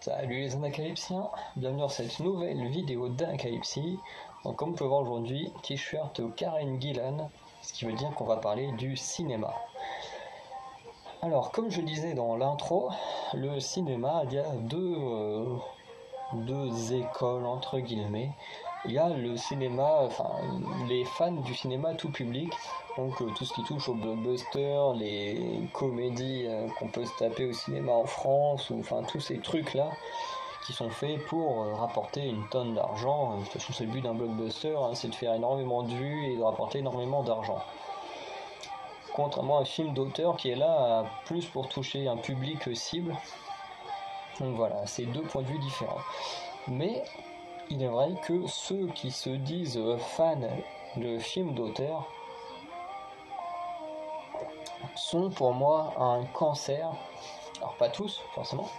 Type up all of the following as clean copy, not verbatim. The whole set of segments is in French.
Salut les anacalypsiens, bienvenue dans cette nouvelle vidéo d'Anacalypsie. Donc comme vous pouvez voir aujourd'hui, t-shirt Karen Gillan, ce qui veut dire qu'on va parler du cinéma. Alors comme je disais dans l'intro, le cinéma, il y a deux écoles entre guillemets. Il y a le cinéma, enfin les fans du cinéma tout public, donc tout ce qui touche au blockbuster, les comédies qu'on peut se taper au cinéma en France, ou enfin tous ces trucs là qui sont faits pour rapporter une tonne d'argent. De toute façon c'est le but d'un blockbuster, hein, c'est de faire énormément de vues et de rapporter énormément d'argent. Contrairement à un film d'auteur qui est là plus pour toucher un public cible. Donc voilà, c'est deux points de vue différents. Mais il est vrai que ceux qui se disent fans de films d'auteur sont pour moi un cancer, alors pas tous forcément,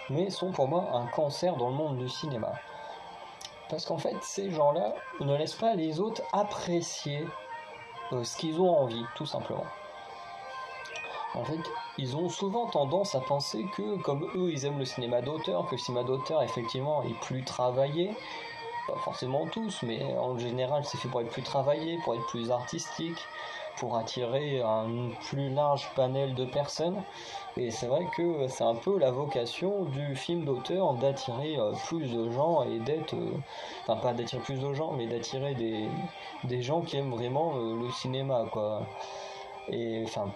mais sont pour moi un cancer dans le monde du cinéma. Parce qu'en fait, ces gens-là ne laissent pas les autres apprécier ce qu'ils ont envie, tout simplement. En fait, ils ont souvent tendance à penser que, comme eux, ils aiment le cinéma d'auteur, que le cinéma d'auteur, effectivement, est plus travaillé. Pas forcément tous, mais en général, c'est fait pour être plus travaillé, pour être plus artistique, pour attirer un plus large panel de personnes. Et c'est vrai que c'est un peu la vocation du film d'auteur d'attirer plus de gens et d'être... enfin, pas d'attirer plus de gens, mais d'attirer des gens qui aiment vraiment le cinéma, quoi. Et enfin...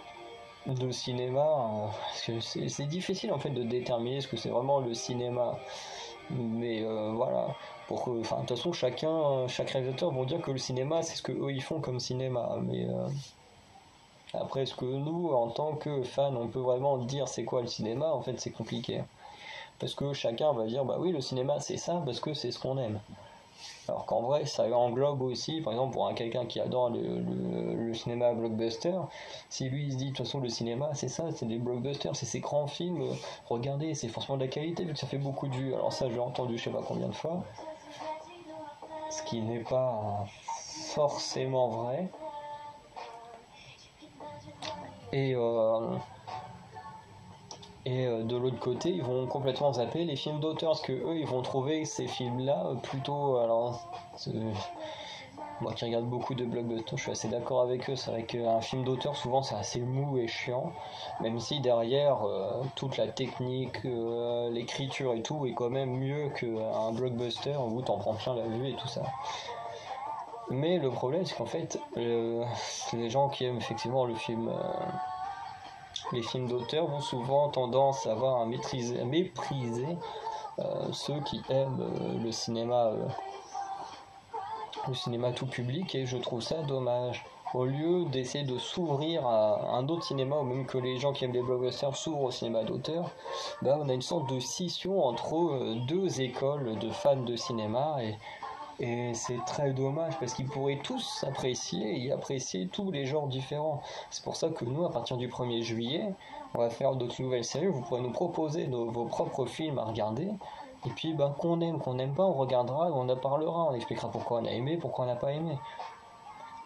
le cinéma, parce que c'est difficile en fait de déterminer ce que c'est vraiment le cinéma, mais voilà, pour que, enfin, de toute façon chaque réalisateur vont dire que le cinéma c'est ce que eux ils font comme cinéma, mais après est-ce que nous en tant que fans on peut vraiment dire c'est quoi le cinéma, en fait c'est compliqué, parce que chacun va dire bah oui le cinéma c'est ça parce que c'est ce qu'on aime. Alors qu'en vrai, ça englobe aussi, par exemple, pour quelqu'un qui adore le cinéma blockbuster, si lui il se dit, de toute façon, le cinéma, c'est ça, c'est des blockbusters, c'est ces grands films, regardez, c'est forcément de la qualité, vu que ça fait beaucoup de vues. Alors ça, j'ai entendu je sais pas combien de fois, ce qui n'est pas forcément vrai. Et de l'autre côté, ils vont complètement zapper les films d'auteur, parce que eux, ils vont trouver ces films-là plutôt... Alors, moi qui regarde beaucoup de blockbusters, je suis assez d'accord avec eux. C'est vrai qu'un film d'auteur, souvent, c'est assez mou et chiant, même si derrière, toute la technique, l'écriture et tout est quand même mieux qu'un blockbuster où t'en prends plein la vue et tout ça. Mais le problème, c'est qu'en fait, les gens qui aiment effectivement les films d'auteur vont souvent tendance à mépriser ceux qui aiment le cinéma tout public, et je trouve ça dommage. Au lieu d'essayer de s'ouvrir à un autre cinéma, ou même que les gens qui aiment les blockbusters s'ouvrent au cinéma d'auteur, ben on a une sorte de scission entre deux écoles de fans de cinéma, et c'est très dommage parce qu'ils pourraient tous s'apprécier et apprécier tous les genres différents. C'est pour ça que nous, à partir du 1er juillet, on va faire d'autres nouvelles séries. Vous pourrez nous proposer vos propres films à regarder. Et puis, ben, qu'on n'aime pas, on regardera, on en parlera, on expliquera pourquoi on a aimé, pourquoi on n'a pas aimé.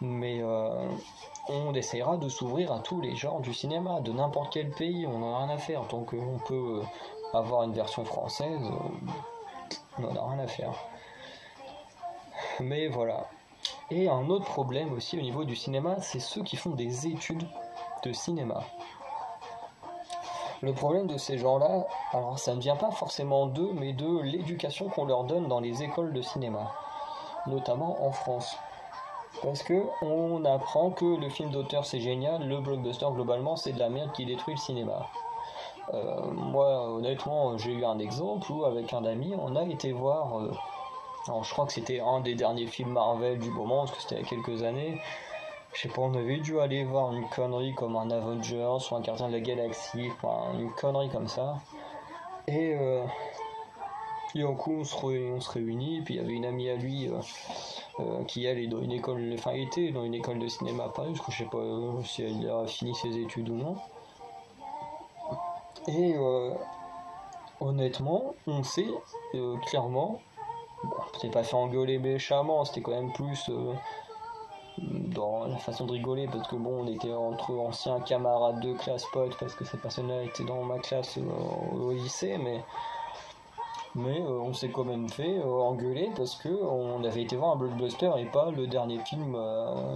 Mais on essaiera de s'ouvrir à tous les genres du cinéma, de n'importe quel pays, on n'en a rien à faire. Tant qu'on peut avoir une version française, on n'en a rien à faire. Mais voilà. Et un autre problème aussi au niveau du cinéma, c'est ceux qui font des études de cinéma. Le problème de ces gens-là, alors ça ne vient pas forcément d'eux, mais de l'éducation qu'on leur donne dans les écoles de cinéma, notamment en France. Parce que on apprend que le film d'auteur c'est génial, le blockbuster globalement c'est de la merde qui détruit le cinéma. Moi honnêtement j'ai eu un exemple où avec un ami on a été voir... alors je crois que c'était un des derniers films Marvel du moment, parce que c'était il y a quelques années. Je sais pas, on avait dû aller voir une connerie comme un Avengers ou un Gardien de la Galaxie, enfin une connerie comme ça. Et un coup on se réunit, puis il y avait une amie à lui qui elle est dans une école, enfin était dans une école de cinéma à Paris, parce que je sais pas si elle a fini ses études ou non. Et honnêtement, on sait clairement. Bon, c'est pas fait engueuler méchamment, c'était quand même plus dans la façon de rigoler, parce que bon, on était entre anciens camarades de classe potes, parce que cette personne-là était dans ma classe au lycée, mais mais on s'est quand même fait engueuler parce que on avait été voir un blockbuster et pas le dernier film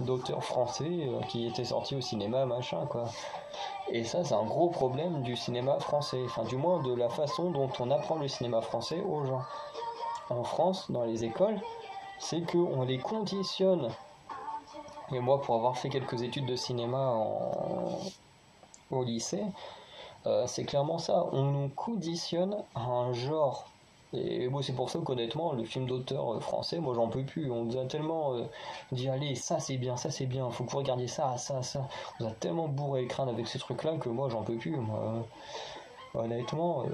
d'auteur français qui était sorti au cinéma, machin quoi. Et ça, c'est un gros problème du cinéma français, enfin du moins de la façon dont on apprend le cinéma français aux gens. En France, dans les écoles, c'est qu'on les conditionne. Et moi, pour avoir fait quelques études de cinéma au lycée, c'est clairement ça. On nous conditionne à un genre. Et moi, c'est pour ça qu'honnêtement, le film d'auteur français, moi, j'en peux plus. On nous a tellement dit, allez, ça c'est bien, faut que vous regardiez ça, ça, ça. On nous a tellement bourré le crâne avec ces trucs-là que moi, j'en peux plus. Moi, honnêtement,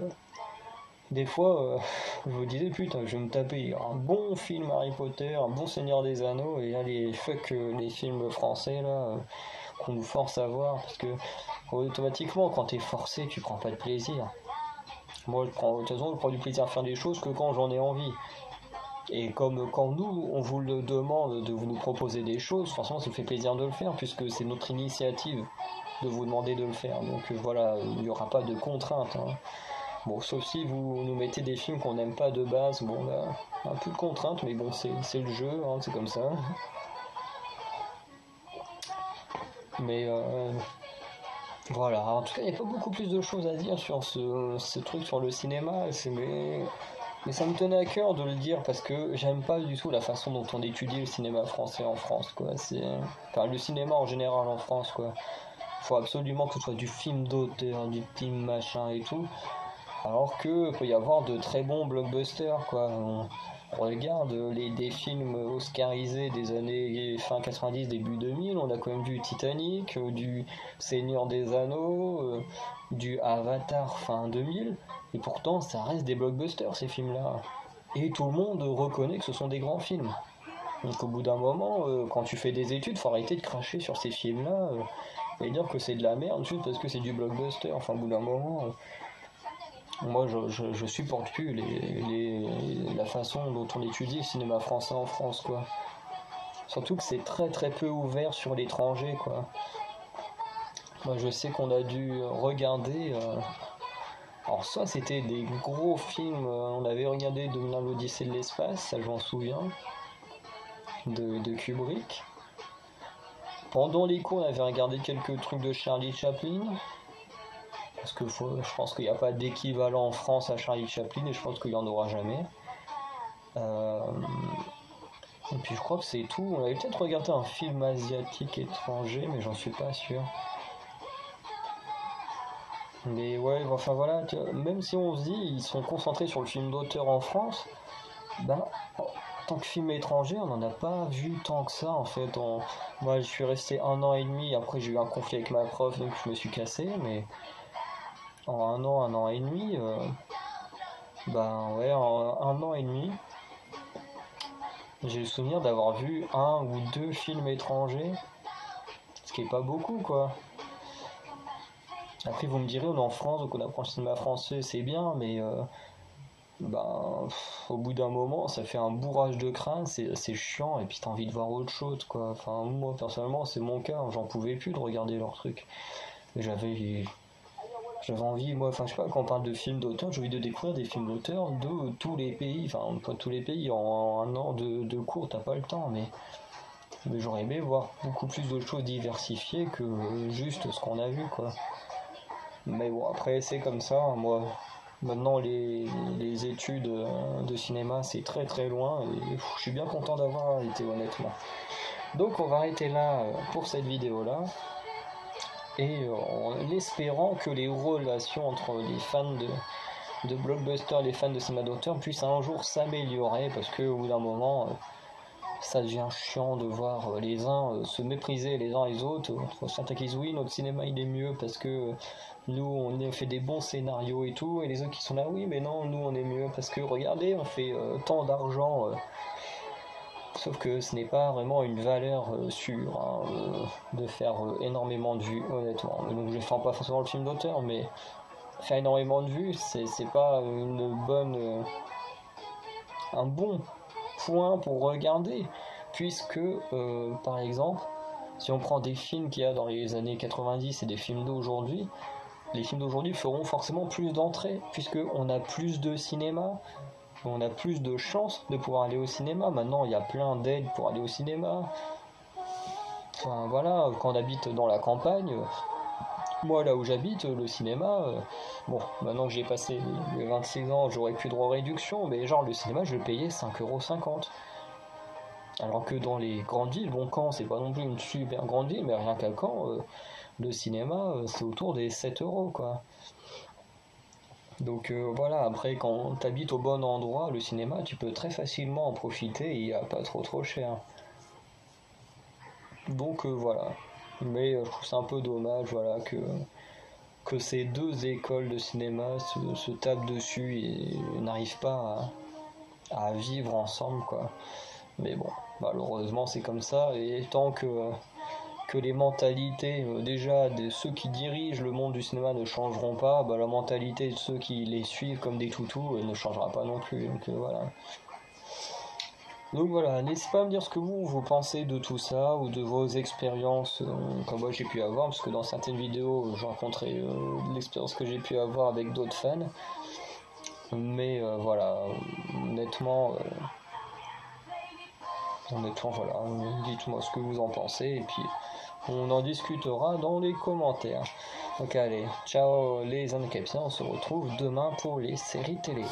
des fois, je me disais, putain, je vais me taper un bon film Harry Potter, un bon Seigneur des Anneaux, et allez, fuck les films français, là, qu'on nous force à voir, parce que automatiquement, quand t'es forcé, tu prends pas de plaisir. Moi, de toute façon, je prends du plaisir à faire des choses que quand j'en ai envie. Et comme quand nous, on vous le demande de vous nous proposer des choses, forcément, ça me fait plaisir de le faire, puisque c'est notre initiative de vous demander de le faire. Donc voilà, il n'y aura pas de contraintes, hein. Bon, sauf si vous nous mettez des films qu'on n'aime pas de base, bon là, un peu de contrainte, mais bon, c'est le jeu, hein, c'est comme ça. Mais voilà, en tout cas, il n'y a pas beaucoup plus de choses à dire sur ce truc sur le cinéma, mais ça me tenait à cœur de le dire parce que j'aime pas du tout la façon dont on étudie le cinéma français en France, quoi. Enfin, le cinéma en général en France, quoi. Faut absolument que ce soit du film d'auteur, du film machin et tout. Alors que peut y avoir de très bons blockbusters, quoi. On regarde des films oscarisés des années fin 90, début 2000, on a quand même du Titanic, du Seigneur des Anneaux, du Avatar fin 2000, et pourtant ça reste des blockbusters ces films-là. Et tout le monde reconnaît que ce sont des grands films. Donc au bout d'un moment, quand tu fais des études, faut arrêter de cracher sur ces films-là et dire que c'est de la merde juste parce que c'est du blockbuster. Enfin au bout d'un moment... Moi, je supporte plus la façon dont on étudie le cinéma français en France, quoi. Surtout que c'est très très peu ouvert sur l'étranger, quoi. Moi, je sais qu'on a dû regarder. Alors, soit c'était des gros films, on avait regardé 2001 l'Odyssée de l'espace, ça je m'en souviens, de Kubrick. Pendant les cours, on avait regardé quelques trucs de Charlie Chaplin. Parce que je pense qu'il n'y a pas d'équivalent en France à Charlie Chaplin et je pense qu'il n'y en aura jamais. Et puis je crois que c'est tout. On avait peut-être regardé un film asiatique étranger, mais j'en suis pas sûr. Mais ouais, enfin voilà, même si on se dit ils sont concentrés sur le film d'auteur en France, ben en tant que film étranger, on n'en a pas vu tant que ça en fait. Moi je suis resté 1 an et demi, après j'ai eu un conflit avec ma prof donc je me suis cassé, mais en 1 an et demi, ben ouais, en 1 an et demi, j'ai le souvenir d'avoir vu 1 ou 2 films étrangers, ce qui est pas beaucoup quoi. Après vous me direz on est en France donc on apprend le cinéma français c'est bien mais ben au bout d'un moment ça fait un bourrage de crâne, c'est chiant et puis t'as envie de voir autre chose quoi. Enfin moi personnellement c'est mon cas, j'en pouvais plus de regarder leurs trucs. J'avais envie, moi, enfin je sais pas, quand on parle de films d'auteur, j'ai envie de découvrir des films d'auteur de tous les pays, enfin pas tous les pays, en 1 an de cours, t'as pas le temps, mais j'aurais aimé voir beaucoup plus de choses diversifiées que juste ce qu'on a vu, quoi. Mais bon, après c'est comme ça, hein, moi, maintenant les études de cinéma c'est très très loin, et je suis bien content d'avoir été honnêtement. Donc on va arrêter là pour cette vidéo-là et en espérant que les relations entre les fans de blockbuster et les fans de cinéma d'auteur puissent un jour s'améliorer parce qu'au bout d'un moment ça devient chiant de voir les uns se mépriser les uns les autres. Certains qui disent oui notre cinéma il est mieux parce que nous on fait des bons scénarios et tout, et les autres qui sont là oui mais non nous on est mieux parce que regardez on fait tant d'argent. Sauf que ce n'est pas vraiment une valeur sûre hein, de faire énormément de vues, honnêtement. Donc je ne défends pas forcément le film d'auteur, mais faire énormément de vues, c'est pas un bon point pour regarder, puisque par exemple, si on prend des films qu'il y a dans les années 90 et des films d'aujourd'hui, les films d'aujourd'hui feront forcément plus d'entrées, puisqu'on a plus de cinéma, on a plus de chances de pouvoir aller au cinéma. Maintenant, il y a plein d'aides pour aller au cinéma. Enfin, voilà, quand on habite dans la campagne, moi là où j'habite, le cinéma, bon, maintenant que j'ai passé les 26 ans, j'aurais plus droit aux réductions, mais genre le cinéma, je le payais 5,50 €. Alors que dans les grandes villes, bon, Caen, c'est pas non plus une super grande ville, mais rien qu'à Caen, le cinéma, c'est autour des 7 € quoi. Donc voilà, après quand tu habites au bon endroit, le cinéma, tu peux très facilement en profiter et il n'y a pas trop cher. Donc voilà. Mais je trouve ça un peu dommage voilà, que ces deux écoles de cinéma se tapent dessus et n'arrivent pas à vivre ensemble quoi. Mais bon, malheureusement c'est comme ça et tant que les mentalités déjà de ceux qui dirigent le monde du cinéma ne changeront pas, bah, la mentalité de ceux qui les suivent comme des toutous ne changera pas non plus. Donc voilà, n'hésitez pas à me dire ce que vous pensez de tout ça ou de vos expériences comme moi j'ai pu avoir, parce que dans certaines vidéos j'ai rencontré l'expérience que j'ai pu avoir avec d'autres fans. Mais voilà, honnêtement voilà, dites-moi ce que vous en pensez et puis on en discutera dans les commentaires. Donc allez, ciao les Uncapsiens, on se retrouve demain pour les séries télé.